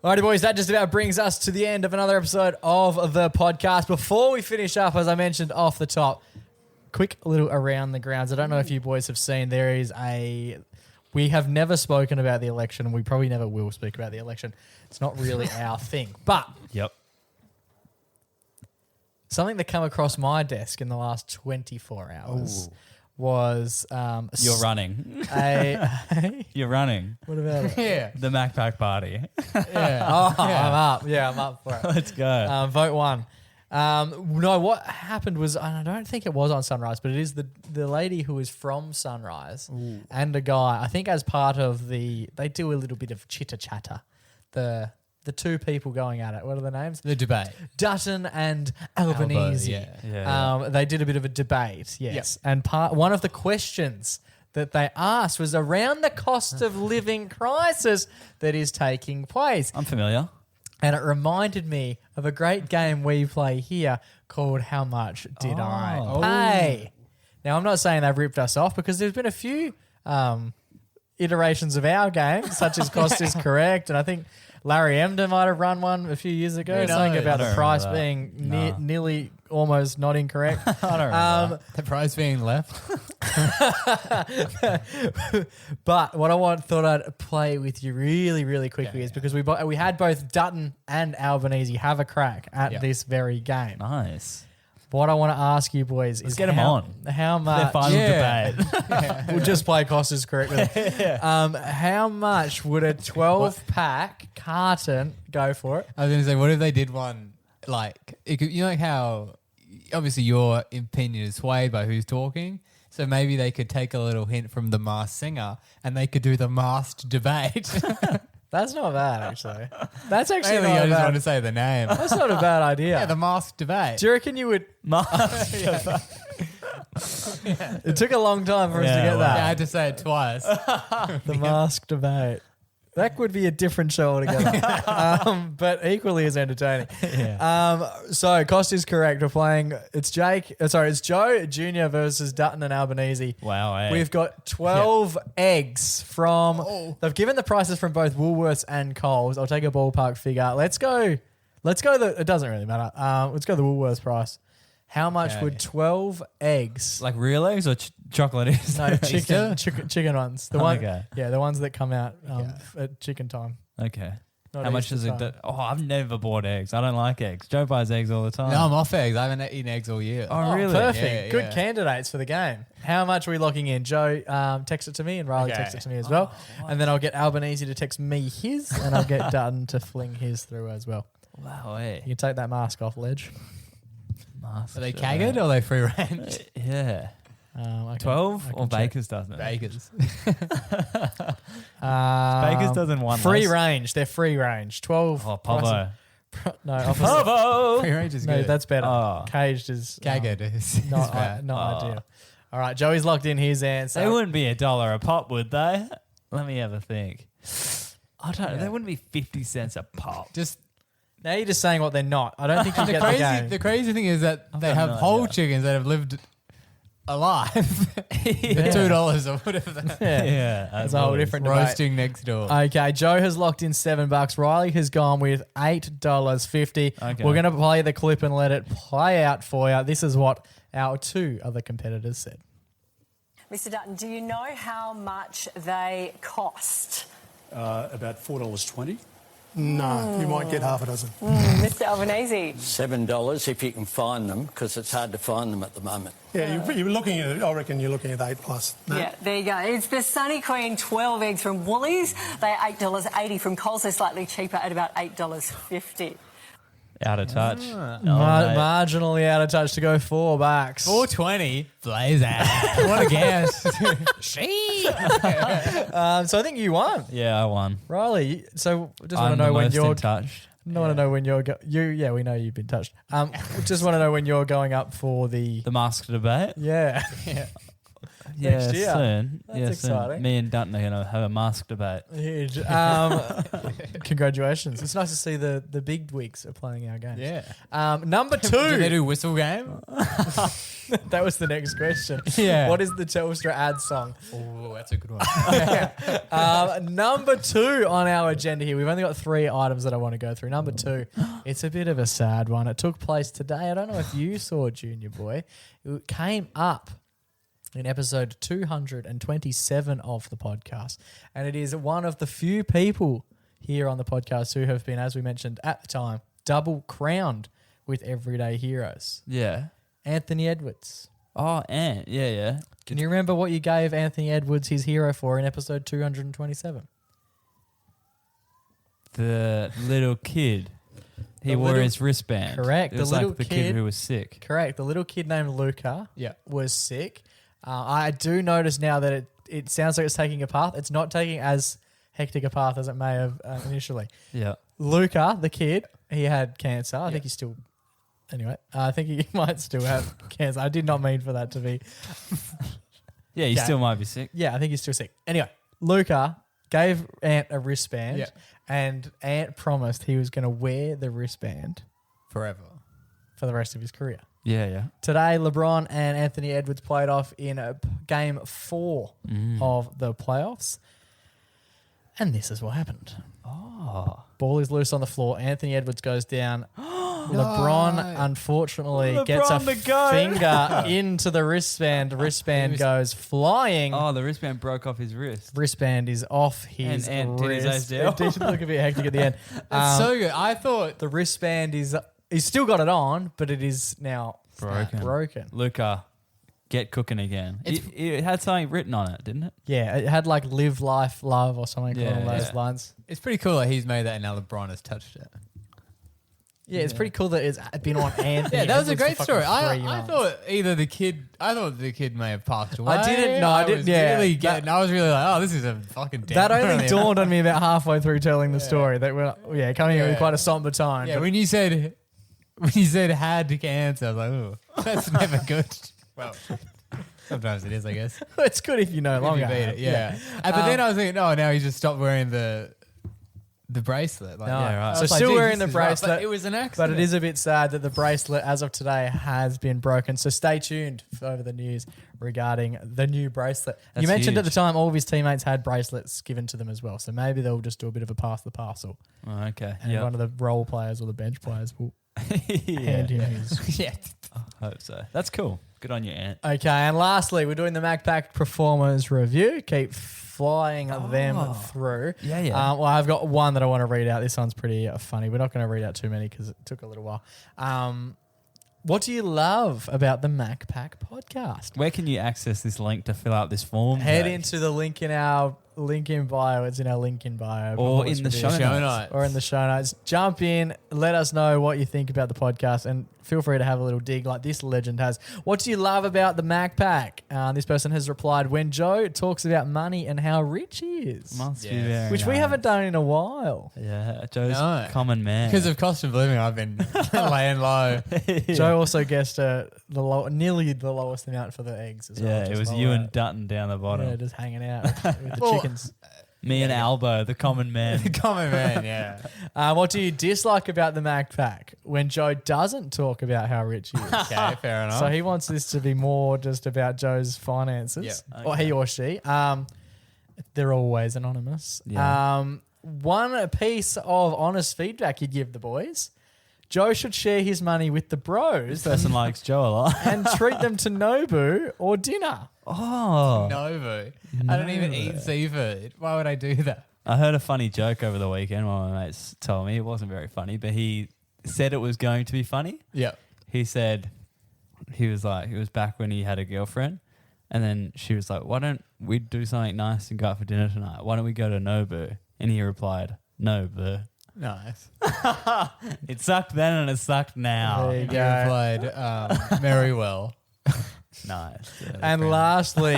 Alrighty, boys, that just about brings us to the end of another episode of the podcast. Before we finish up, as I mentioned off the top, quick little around the grounds. I don't know if you boys have seen, we have never spoken about the election, and we probably never will speak about the election. It's not really our thing. But Yep. something that came across my desk in the last 24 hours was... You're running. a You're running. What about it? Yeah. The Macpac Party. Yeah. Oh, Yeah. I'm up. Yeah, I'm up for it. Let's go. Vote one. No, what happened was, and I don't think it was on Sunrise, but it is the lady who is from Sunrise and a guy, I think as part of they do a little bit of chitter chatter. The two people going at it. What are the names? The debate. Dutton and Albanese. yeah. They did a bit of a debate, yes. And one of the questions that they asked was around the cost of living crisis that is taking place. I'm familiar. And it reminded me of a great game we play here called How Much Did I Pay? Now, I'm not saying they've ripped us off because there's been a few iterations of our game, such as Cost is Correct. And I think Larry Emden might have run one a few years ago. Who Something knows? about I the don't price remember being that. nearly almost not incorrect. I don't remember. The prize being left. But what thought I'd play with you really, really quickly is because we had both Dutton and Albanese have a crack at this very game. Nice. What I want to ask you boys is get 'em on. How Their much? final Yeah. debate. We'll just play Cost is Correct with it. How much would a 12-pack carton go for it? I was going to say, what if they did one like, you know, like how obviously your opinion is swayed by who's talking. So maybe they could take a little hint from the Masked Singer and they could do the masked debate. That's not bad, actually. That's actually Maybe not I a just want bad. to say the name. That's not a bad idea. Yeah, the masked debate. Do you reckon you would? It took a long time for us to Yeah, get wow. that. Yeah, I had to say it twice. The mask debate. That would be a different show altogether, but equally as entertaining. So Cost is Correct. We're playing. It's Joe Junior versus Dutton and Albanese. Wow. Eh? We've got 12 eggs from. They've given the prices from both Woolworths and Coles. I'll take a ballpark figure. Let's go. It doesn't really matter. Let's go the Woolworths price. How much Okay. would 12 eggs? like real eggs or chocolate eggs? No, chicken ones. The one, Okay. yeah, the ones that come out at chicken time. Okay. Not How much Easter is it? time. I've never bought eggs. I don't like eggs. Joe buys eggs all the time. No, I'm off eggs. I haven't eaten eggs all year. Oh, really? Perfect. Yeah, Good yeah. candidates for the game. How much are we locking in? Joe, text it to me and Riley Okay. text it to me as well. And then I'll get Albanese to text me his and I'll get Dutton to fling his through as well. Wow. Eh? You can take that mask off, Ledge. Mask Are they debate. cagged or are they free range? Yeah. Okay. 12 I can or check. Baker's doesn't? Bakers. Baker's dozen one. Free less. range. They're free range. 12. Oh, Povo. No, opposite. Povo. Free range is No, good. that's better. Oh. Caged is Cagged is not, bad. not Oh. ideal. All right, Joey's locked in his answer. They wouldn't be $1 a pop, would they? Let me have a think. I don't know. Yeah. They wouldn't be 50 cents a pop. Just Now you're just saying what they're not. I don't think you get the game. the crazy thing is that they got have no whole idea. chickens that have lived alive. Yeah. $2 or whatever. That Yeah. That's a whole different debate. roasting next door. Okay, Joe has locked in $7. Riley has gone with $8.50. Okay. We're going to play the clip and let it play out for you. This is what our two other competitors said. Mr. Dutton, do you know how much they cost? About $4.20. No, you might get half a dozen. Mr. Albanese? $7 if you can find them, because it's hard to find them at the moment. Yeah, you're looking at, I reckon you're looking at 8 plus. No? Yeah, there you go. It's the Sunny Queen 12 eggs from Woolies. They're $8.80 from Coles. They're slightly cheaper at about $8.50. Out of touch. Marginally out of touch to go $4. 420. Blaze out. What a guess. So I think you won, Yeah, I won. Riley. So just I'm want to know the when most you're. in touch. Want to know when you're. Yeah, we know you've been touched. Just want to know when you're going up for the. The masked debate. Yeah. Next year. soon. That's yeah, exciting. Soon. Me and Dutton are going to have a mask debate. Huge. Congratulations. It's nice to see the big wigs are playing our games. Yeah. Number Do they 2. do whistle game? That was the next question. Yeah. What is the Telstra ad song? Oh, that's a good one. Number 2 on our agenda here. We've only got 3 items that I want to go through. Number 2, it's a bit of a sad one. It took place today. I don't know if you saw, Junior Boy. It came up in episode 227 of the podcast. And it is one of the few people here on the podcast who have been, as we mentioned at the time, double crowned with Everyday Heroes. Yeah. Anthony Edwards. Oh, Ant. Yeah, yeah. Can you remember what you gave Anthony Edwards his hero for in episode 227? The little kid. He The wore little- his wristband. Correct. It The was little like the kid- kid who was sick. Correct. The little kid named Luca Yeah. was sick. I do notice now that it sounds like it's taking a path. It's not taking as hectic a path as it may have initially. Yeah. Luca, the kid, he had cancer. I think he's still... Anyway, I think he might still have cancer. I did not mean for that to be... Yeah, he Yeah. still might be sick. Yeah, I think he's still sick. Anyway, Luca gave Ant a wristband, Yeah. and Ant promised he was going to wear the wristband Forever. for the rest of his career. Yeah, yeah. Today, LeBron and Anthony Edwards played off in game 4 of the playoffs. And this is what happened. Oh. Ball is loose on the floor. Anthony Edwards goes down. LeBron, unfortunately, gets a LeBron the goat. finger into the wristband. Wristband goes flying. Oh, the wristband broke off his wrist. Wristband is off his And did his wrist. ACL. It did look a bit hectic at the end. That's so good. I thought The wristband is... He's still got it on, but it is now broken. Luca, get cooking again. It had something written on it, didn't it? Yeah, it had like live, life, love or something along those yeah. lines. it's pretty cool that he's made that and now LeBron has touched it. Yeah, it's pretty cool that it's been on Anthony. Yeah, that was a Edwards great for story. fucking 3 I months. thought I thought the kid may have passed away. I didn't know, I didn't- was yeah, really that- I was really like, oh, this is a fucking That downer. only dawned on me about halfway through telling the story. That we're coming in with Yeah. quite a somber tone. Yeah, but when you said had cancer, I was like, oh, that's never good. Well, sometimes it is, I guess. it's good if you know If longer. you beat it, yeah. But then I was thinking, no, now he just stopped wearing the bracelet. Like, No. Yeah, right. I So was like, still geez, wearing this the is rough. bracelet. But it was an But accident. it is a bit sad that the bracelet, as of today, has been broken. So stay tuned over the news regarding the new bracelet. You That's mentioned at the huge. time all of his teammates had bracelets given to them as well. So maybe they'll just do a bit of a pass the parcel. Oh, okay. And Yeah. one of the role players or the bench players will yeah. hand him his. yeah. Hope so. That's cool. Good on you, Ant. Okay, and lastly, we're doing the MacPack Performers Review. Keep flying them through. Yeah, yeah. Well, I've got one that I want to read out. This one's pretty funny. We're not going to read out too many because it took a little while. What do you love about the MacPack podcast? Where can you access this link to fill out this form? Head Jake? into the link in our link in bio. It's in our link in bio. Or in the show notes. Or in the show notes. Jump in, let us know what you think about the podcast, and feel free to have a little dig like this legend has. What do you love about the MacPack? This person has replied, when Joe talks about money and how rich he is. Must be Yes. very Which we nice. haven't done in a while. Yeah, Joe's No. common man. Because of cost of living, I've been laying low. Joe also guessed nearly the lowest amount for the eggs as well. Yeah, which it is was lower. you and Dutton down the bottom. Yeah, just hanging out with the Well, chickens. Me and Albo, the common man. Common man, yeah. What do you dislike about the MacPack? When Joe doesn't talk about how rich he is. Okay, fair enough. So he wants this to be more just about Joe's finances, Yeah. or he or she. They're always anonymous. Yeah. One piece of honest feedback you'd give the boys: Joe should share his money with the This bros person likes Joe a lot. and treat them to Nobu or dinner. Oh. Novo. I don't even eat seafood. Why would I do that? I heard a funny joke over the weekend. One of my mates told me it wasn't very funny, but he said it was going to be funny. Yeah. He said he was back when he had a girlfriend, and then she was like, "Why don't we do something nice and go out for dinner tonight? Why don't we go to Nobu?" And he replied, "Nobu." Nice. It sucked then and it sucked now. There you You go. replied very well. Nice. Yeah. And lastly,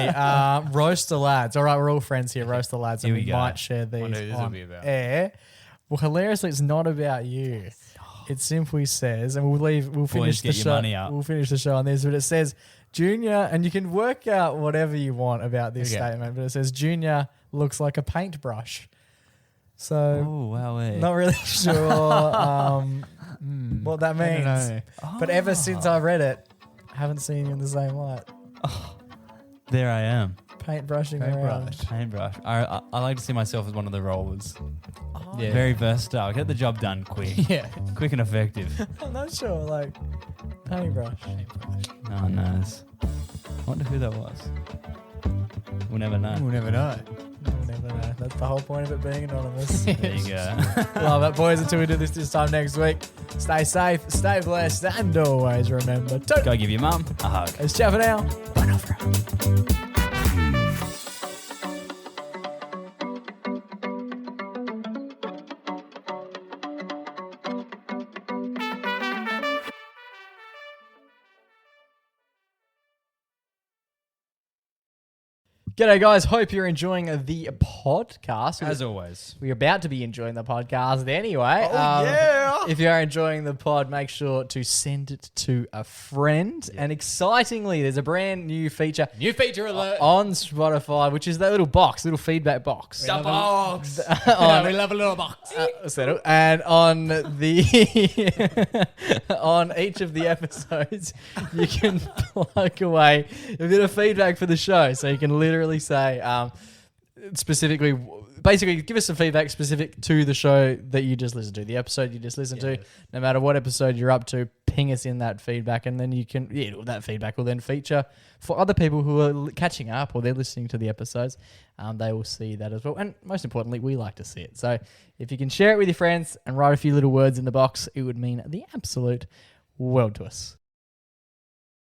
roast the lads. All right, we're all friends here. Roast the lads, and Here we we go. might share these Wonder who this will on be about. air. Well, hilariously, it's not about you. It simply says, and we'll finish get the your show. money up. We'll finish the show on this, but it says, Junior, and you can work out whatever you want about this Okay. statement, but it says Junior looks like a paintbrush. So Oh, wow. not really sure what that I don't means. know. But ever since I read it, I haven't seen you in the same light. There I am. Paintbrushing around. Paintbrush. Paintbrush. I like to see myself as one of the rollers. Yeah. Very versatile. Get the job done quick. Yeah. Quick and effective. I'm not sure, like paintbrush. Oh, nice. I wonder who that was. We'll never know. We'll never know. We'll never know. That's the whole point of it being anonymous. There you go. Love it, boys. Until we do this time next week, stay safe, stay blessed, and always remember to Go give your mum a hug. It's ciao for now. Bye now for now. G'day, guys. Hope you're enjoying the podcast. As always. We're about to be enjoying the podcast anyway. Yeah. If you are enjoying the pod, make sure to send it to a friend. And excitingly, there's a brand new feature New feature alert. on Spotify, which is that little feedback box. The box. on, we love a little box. settle. And on the on each of the episodes, you can plug away a bit of feedback for the show. So you can literally say specifically, basically give us some feedback specific to the show that you just listened to, the episode you just listened to. No matter what episode you're up to, ping us in that feedback, and then you can that feedback will then feature for other people who are catching up or they're listening to the episodes. They will see that as well, and most importantly, we like to see it. So if you can share it with your friends and write a few little words in the box, it would mean the absolute world to us.